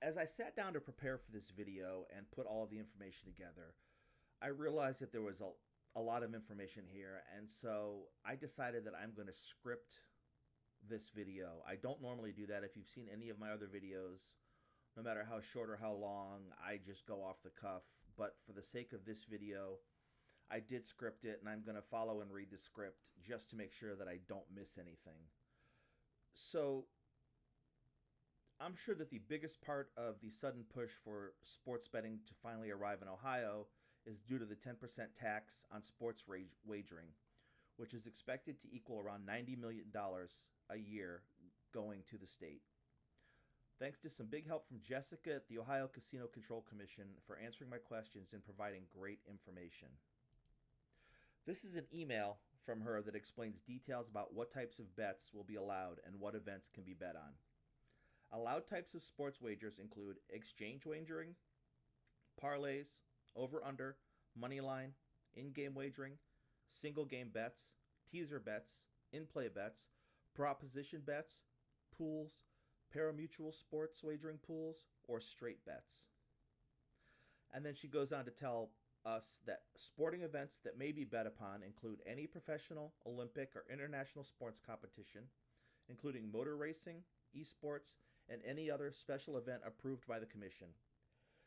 As I sat down to prepare for this video and put all of the information together, I realized that there was a lot of information here, and so I decided that I'm going to script this video. I don't normally do that. If you've seen any of my other videos, no matter how short or how long, I just go off the cuff. But for the sake of this video, I did script it, and I'm going to follow and read the script just to make sure that I don't miss anything. So I'm sure that the biggest part of the sudden push for sports betting to finally arrive in Ohio is due to the 10% tax on sports wagering, which is expected to equal around $90 million a year going to the state. Thanks to some big help from Jessica at the Ohio Casino Control Commission for answering my questions and providing great information. This is an email from her that explains details about what types of bets will be allowed and what events can be bet on. Allowed types of sports wagers include exchange wagering, parlays, over-under, money line, in-game wagering, single-game bets, teaser bets, in-play bets, proposition bets, pools, pari-mutuel sports wagering pools, or straight bets. And then she goes on to tell us that sporting events that may be bet upon include any professional, Olympic, or international sports competition, including motor racing, esports, and any other special event approved by the Commission,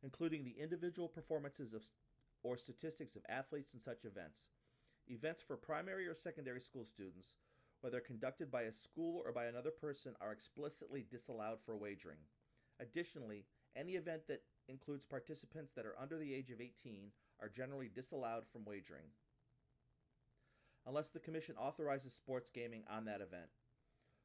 including the individual performances of or statistics of athletes in such events. Events for primary or secondary school students, whether conducted by a school or by another person, are explicitly disallowed for wagering. Additionally, any event that includes participants that are under the age of 18 are generally disallowed from wagering, unless the Commission authorizes sports gaming on that event.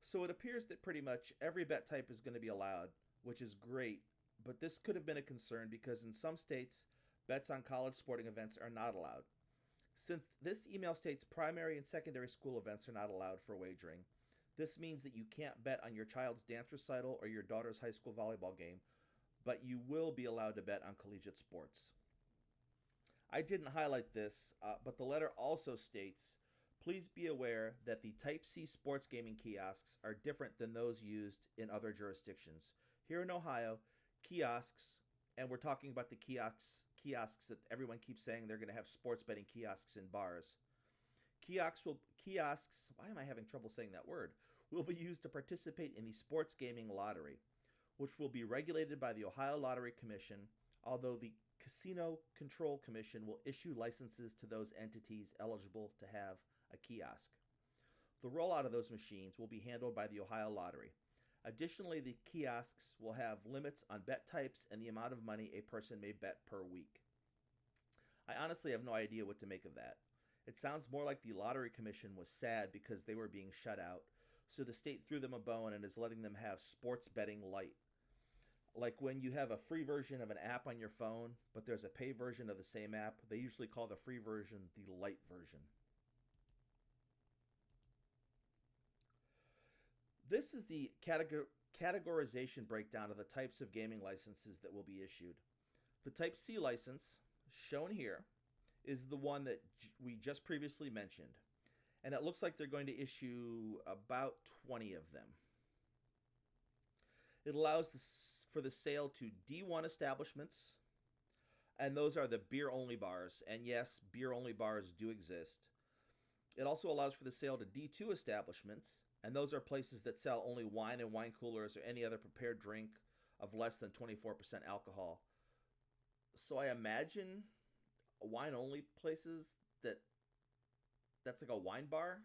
So it appears that pretty much every bet type is going to be allowed, which is great, but this could have been a concern because in some states, bets on college sporting events are not allowed. Since this email states primary and secondary school events are not allowed for wagering, this means that you can't bet on your child's dance recital or your daughter's high school volleyball game, but you will be allowed to bet on collegiate sports. I didn't highlight this, but the letter also states, please be aware that the Type C sports gaming kiosks are different than those used in other jurisdictions. Here in Ohio, kiosks, and we're talking about the kiosks that everyone keeps saying they're going to have sports betting kiosks in bars. Kiosks, why am I having trouble saying that word, will be used to participate in the sports gaming lottery, which will be regulated by the Ohio Lottery Commission, although the Casino Control Commission will issue licenses to those entities eligible to have a kiosk. The rollout of those machines will be handled by the Ohio Lottery. Additionally, the kiosks will have limits on bet types and the amount of money a person may bet per week. I honestly have no idea what to make of that. It sounds more like the Lottery Commission was sad because they were being shut out, so the state threw them a bone and is letting them have sports betting light. Like when you have a free version of an app on your phone, but there's a pay version of the same app, they usually call the free version the light version. This is the categorization breakdown of the types of gaming licenses that will be issued. The Type C license, shown here, is the one that we just previously mentioned, and it looks like they're going to issue about 20 of them. It allows for the sale to D1 establishments, and those are the beer-only bars. And yes, beer-only bars do exist. It also allows for the sale to D2 establishments, and those are places that sell only wine and wine coolers or any other prepared drink of less than 24% alcohol. So I imagine wine-only places that's like a wine bar?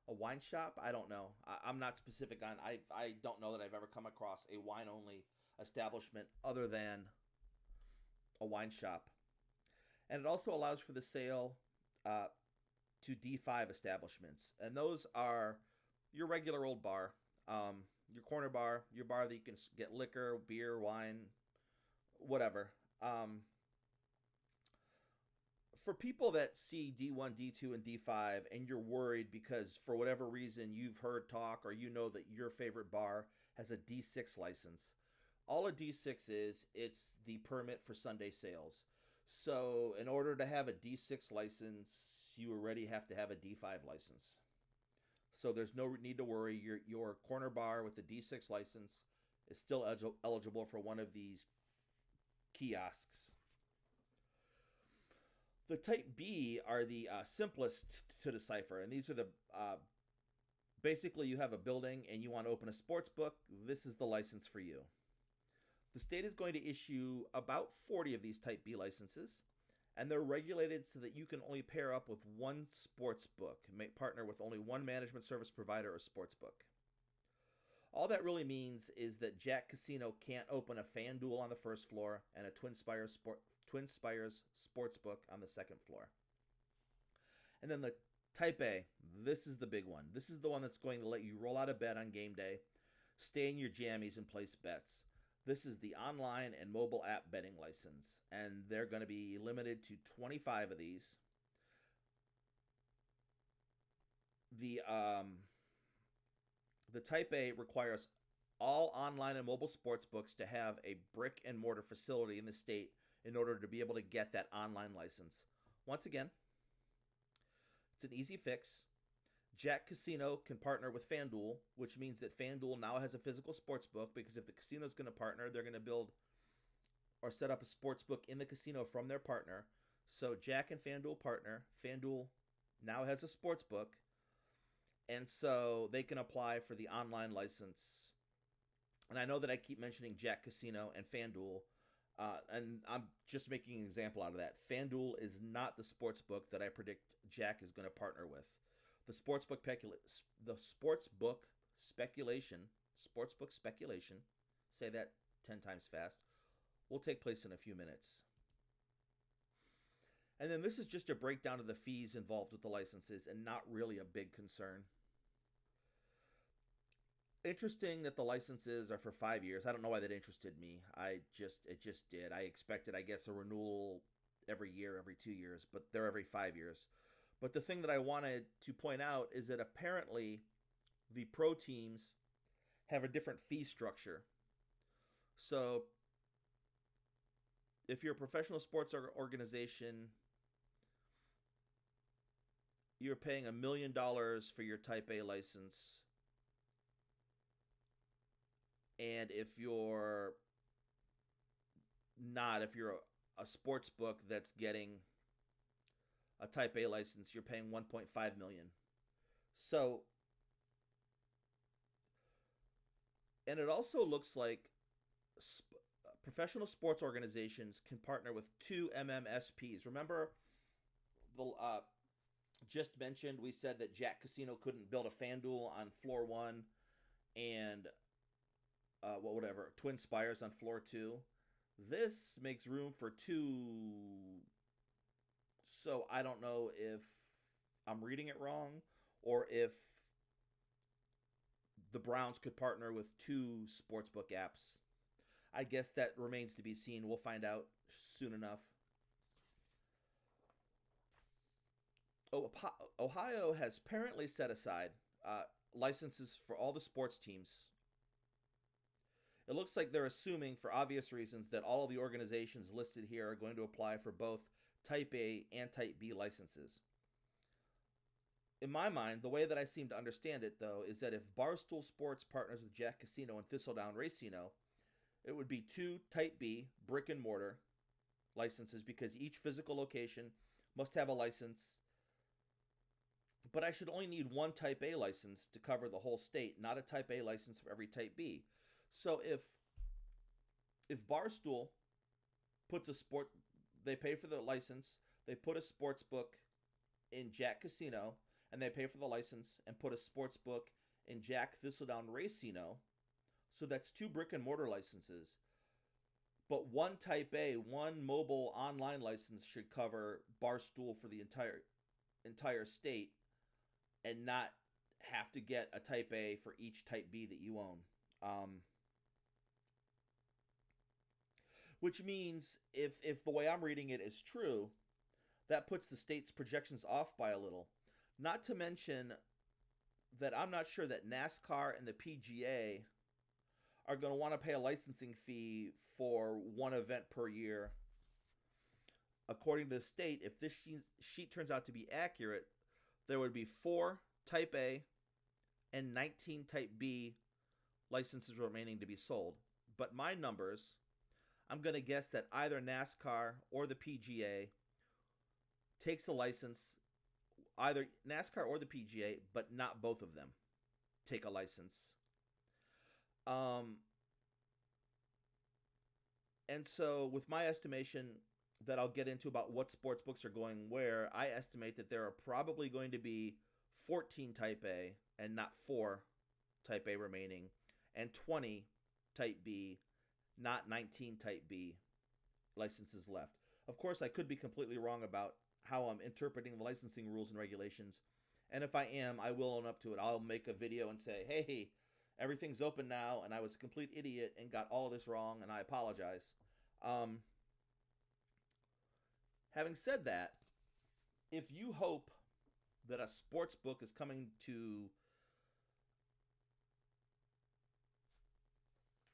A wine shop? I don't know. I'm not specific on. I don't know that I've ever come across a wine only establishment other than a wine shop. And it also allows for the sale to D5 establishments, and those are your regular old bar, your corner bar, your bar that you can get liquor, beer, wine, whatever. For people that see D1, D2, and D5 and you're worried because for whatever reason you've heard talk or you know that your favorite bar has a D6 license, all a D6 is, it's the permit for Sunday sales. So in order to have a D6 license, you already have to have a D5 license. So there's no need to worry. Your corner bar with the D6 license is still eligible for one of these kiosks. The Type B are the simplest to decipher, and these are the basically you have a building and you want to open a sports book. This is the license for you. The state is going to issue about 40 of these Type B licenses, and they're regulated so that you can only pair up with one sports book, partner with only one management service provider or sports book. All that really means is that Jack Casino can't open a FanDuel on the first floor and a Twin Spires Sportsbook on the second floor. And then the Type A, this is the big one. This is the one that's going to let you roll out of bed on game day, stay in your jammies, and place bets. This is the online and mobile app betting license, and they're going to be limited to 25 of these. The Type A requires all online and mobile sports books to have a brick and mortar facility in the state in order to be able to get that online license. Once again, it's an easy fix. Jack Casino can partner with FanDuel, which means that FanDuel now has a physical sports book, because if the casino is going to partner, they're going to build or set up a sports book in the casino from their partner. So Jack and FanDuel partner. FanDuel now has a sports book, and so they can apply for the online license. And I know that I keep mentioning Jack Casino and FanDuel, and I'm just making an example out of that. FanDuel is not the sports book that I predict Jack is going to partner with. The sportsbook speculation, say that 10 times fast, will take place in a few minutes. And then this is just a breakdown of the fees involved with the licenses, and not really a big concern. Interesting that the licenses are for 5 years. I don't know why that interested me. It just did. I expected, I guess, a renewal every year, every 2 years, but they're every 5 years. But the thing that I wanted to point out is that apparently the pro teams have a different fee structure. So if you're a professional sports organization, you're paying $1 million for your Type A license. And if you're a sports book that's getting a Type A license, you're paying $1.5 million. So, and it also looks like professional sports organizations can partner with 2 MMSPs. Remember, just mentioned, we said that Jack Casino couldn't build a FanDuel on floor 1 and Twin Spires on floor 2. This makes room for 2. So I don't know if I'm reading it wrong, or if the Browns could partner with 2 sportsbook apps. I guess that remains to be seen. We'll find out soon enough. Ohio has apparently set aside licenses for all the sports teams. It looks like they're assuming, for obvious reasons, that all of the organizations listed here are going to apply for both Type A and Type B licenses. In my mind, the way that I seem to understand it, though, is that if Barstool Sports partners with Jack Casino and Thistledown Racino, it would be 2 Type B brick and mortar licenses, because each physical location must have a license. But I should only need 1 Type A license to cover the whole state, not a Type A license for every Type B. So if Barstool puts they pay for the license, they put a sports book in Jack Casino, and they pay for the license and put a sports book in Jack Thistledown Racino, so that's 2 brick and mortar licenses. But 1 Type A, 1 mobile online license should cover Barstool for the entire state, and not have to get a Type A for each Type B that you own. Which means, if the way I'm reading it is true, that puts the state's projections off by a little. Not to mention that I'm not sure that NASCAR and the PGA are going to want to pay a licensing fee for 1 event per year. According to the state, if this sheet turns out to be accurate, there would be 4 Type A and 19 Type B licenses remaining to be sold. but my numbers, I'm going to guess that either NASCAR or the PGA takes a license, either NASCAR or the PGA, but not both of them take a license. Um, and so, with my estimation that I'll get into about what sports books are going where, I estimate that there are probably going to be 14 Type A and not 4 Type A remaining, and 20 Type B, not 19 Type B licenses left. Of course, I could be completely wrong about how I'm interpreting the licensing rules and regulations, and if I am, I will own up to it. I'll make a video and say, hey, everything's open now, and I was a complete idiot and got all of this wrong, and I apologize. Having said that, if you hope that a sports book is coming to...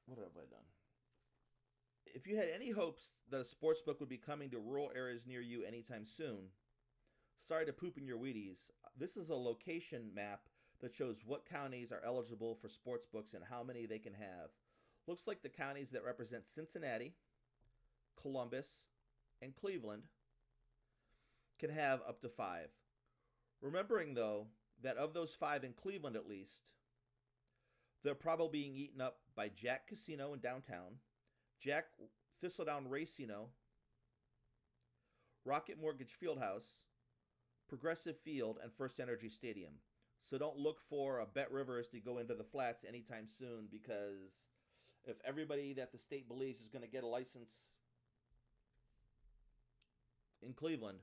What have I done? If you had any hopes that a sports book would be coming to rural areas near you anytime soon, sorry to poop in your Wheaties. This is a location map that shows what counties are eligible for sports books and how many they can have. Looks like the counties that represent Cincinnati, Columbus, and Cleveland can have up to 5. Remembering, though, that of those 5 in Cleveland at least, they're probably being eaten up by Jack Casino in downtown, Jack Thistledown Racino, Rocket Mortgage Fieldhouse, Progressive Field, and First Energy Stadium. So don't look for a Bet Rivers to go into the flats anytime soon, because if everybody that the state believes is going to get a license in Cleveland,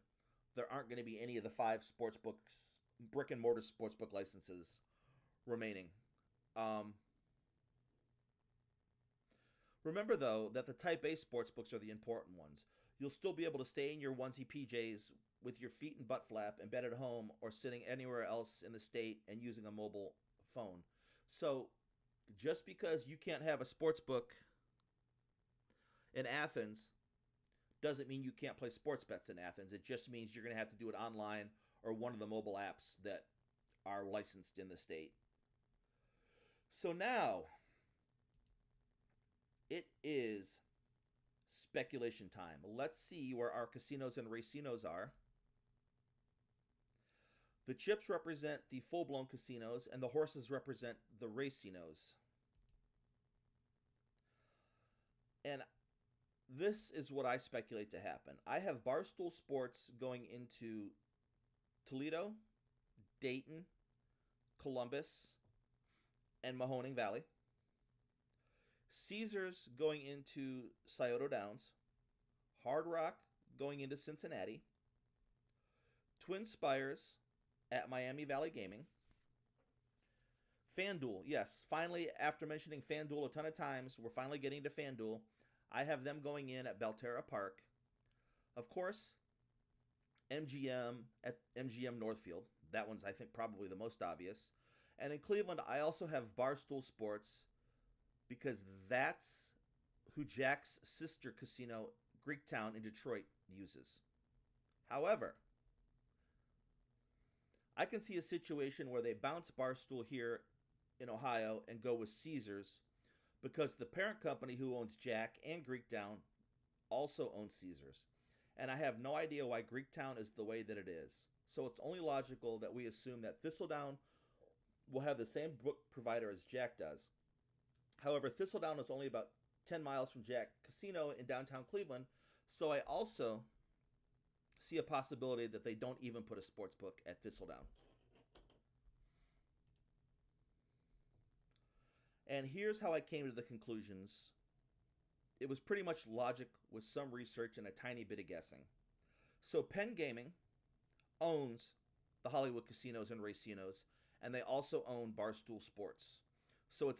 there aren't going to be any of the 5 sports books, brick and mortar sports book licenses remaining. Remember, though, that the Type A sports books are the important ones. You'll still be able to stay in your onesie PJs with your feet and butt flap in bed at home or sitting anywhere else in the state and using a mobile phone. So just because you can't have a sports book in Athens doesn't mean you can't play sports bets in Athens. It just means you're going to have to do it online or one of the mobile apps that are licensed in the state. So now it is speculation time. Let's see where our casinos and racinos are. The chips represent the full-blown casinos, and the horses represent the racinos. And this is what I speculate to happen. I have Barstool Sports going into Toledo, Dayton, Columbus, and Mahoning Valley. Caesars going into Scioto Downs. Hard Rock going into Cincinnati. Twin Spires at Miami Valley Gaming. FanDuel, yes, finally, after mentioning FanDuel a ton of times, we're finally getting to FanDuel. I have them going in at Belterra Park. Of course, MGM at MGM Northfield. That one's, I think, probably the most obvious. And in Cleveland, I also have Barstool Sports, because that's who Jack's sister casino, Greektown in Detroit, uses. However, I can see a situation where they bounce Barstool here in Ohio and go with Caesars, because the parent company who owns Jack and Greektown also owns Caesars. And I have no idea why Greektown is the way that it is. So it's only logical that we assume that Thistledown will have the same book provider as Jack does. However, Thistledown is only about 10 miles from Jack Casino in downtown Cleveland, so I also see a possibility that they don't even put a sports book at Thistledown. And here's how I came to the conclusions. It was pretty much logic with some research and a tiny bit of guessing. So Penn Gaming owns the Hollywood casinos and racinos, and they also own Barstool Sports. So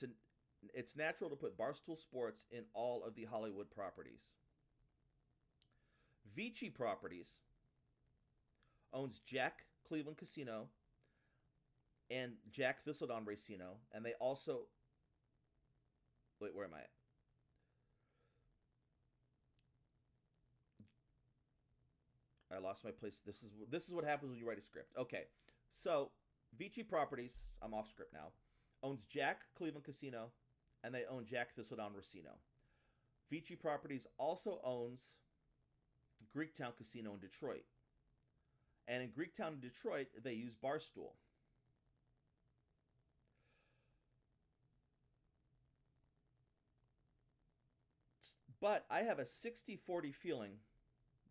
it's natural to put Barstool Sports in all of the Hollywood properties. Vici Properties owns Jack Cleveland Casino and Jack Thistledown Racino, and they also... Wait, where am I at? I lost my place. This is what happens when you write a script. Okay, so Vici Properties, I'm off script now, owns Jack Cleveland Casino and they own Jack Thistledown Racino. Vici Properties also owns Greektown Casino in Detroit. And in Greektown and Detroit, they use Barstool. But I have a 60-40 feeling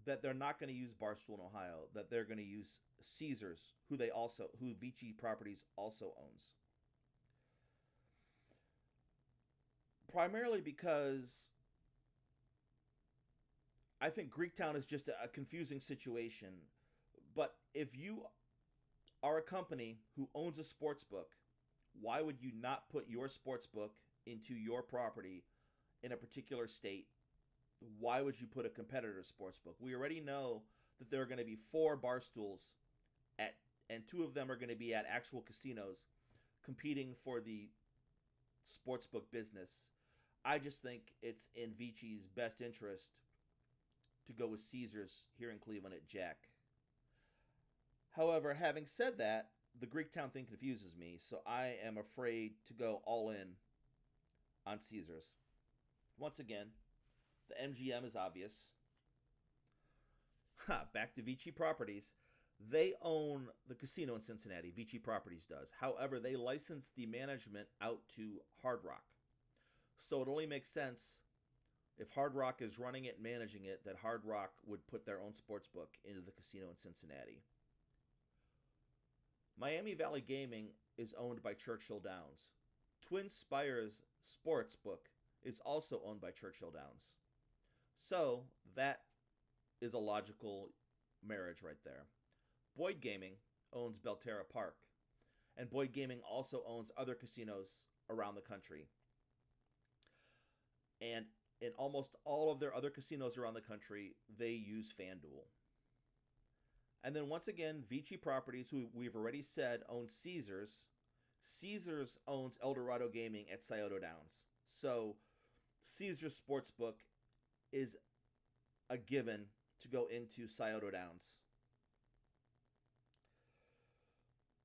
that they're not going to use Barstool in Ohio, that they're going to use Caesars, who Vici Properties also owns. Primarily because I think Greektown is just a confusing situation. But if you are a company who owns a sports book, why would you not put your sports book into your property in a particular state? Why would you put a competitor sports book? We already know that there are going to be 4 Barstools and 2 of them are going to be at actual casinos competing for the sportsbook business. I just think it's in Vici's best interest to go with Caesars here in Cleveland at Jack. However, having said that, the Greektown thing confuses me, so I am afraid to go all in on Caesars. Once again, the MGM is obvious. Back to Vici Properties. They own the casino in Cincinnati. Vici Properties does. However, they license the management out to Hard Rock. So it only makes sense if Hard Rock is running it and managing it that Hard Rock would put their own sports book into the casino in Cincinnati. Miami Valley Gaming is owned by Churchill Downs. Twin Spires Sportsbook is also owned by Churchill Downs. So that is a logical marriage right there. Boyd Gaming owns Belterra Park, and Boyd Gaming also owns other casinos around the country. And in almost all of their other casinos around the country, they use FanDuel. And then once again, Vici Properties, who we've already said owns Caesars. Caesars owns Eldorado Gaming at Scioto Downs. So Caesars Sportsbook is a given to go into Scioto Downs.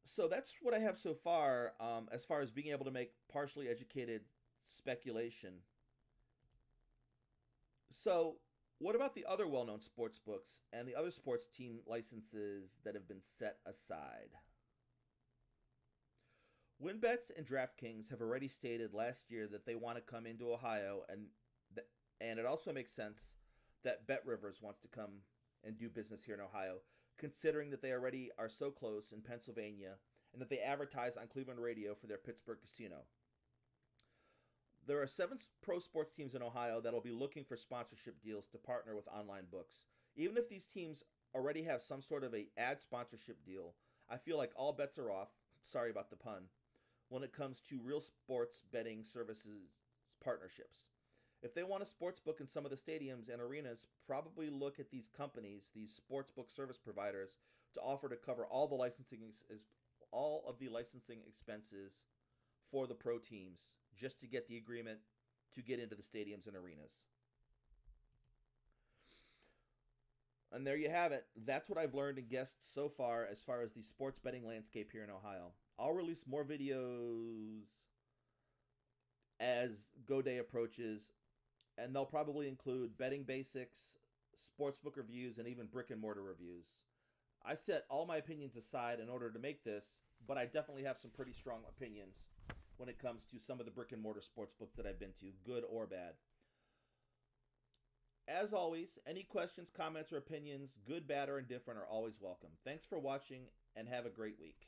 So that's what I have so far as being able to make partially educated speculation. So what about the other well-known sports books and the other sports team licenses that have been set aside? WinBets and DraftKings have already stated last year that they want to come into Ohio, and it also makes sense that BetRivers wants to come and do business here in Ohio, considering that they already are so close in Pennsylvania and that they advertise on Cleveland radio for their Pittsburgh casino. There are 7 pro sports teams in Ohio that will be looking for sponsorship deals to partner with online books. Even if these teams already have some sort of a ad sponsorship deal, I feel like all bets are off, sorry about the pun, when it comes to real sports betting services partnerships. If they want a sports book in some of the stadiums and arenas, probably look at these companies, these sports book service providers, to offer to cover all of the licensing expenses for the pro teams, just to get the agreement to get into the stadiums and arenas. And there you have it. That's what I've learned and guessed so far as the sports betting landscape here in Ohio. I'll release more videos as Go Day approaches, and they'll probably include betting basics, sportsbook reviews, and even brick and mortar reviews. I set all my opinions aside in order to make this, but I definitely have some pretty strong opinions when it comes to some of the brick and mortar sports books that I've been to, good or bad. As always, any questions, comments, or opinions, good, bad, or indifferent, are always welcome. Thanks for watching, and have a great week.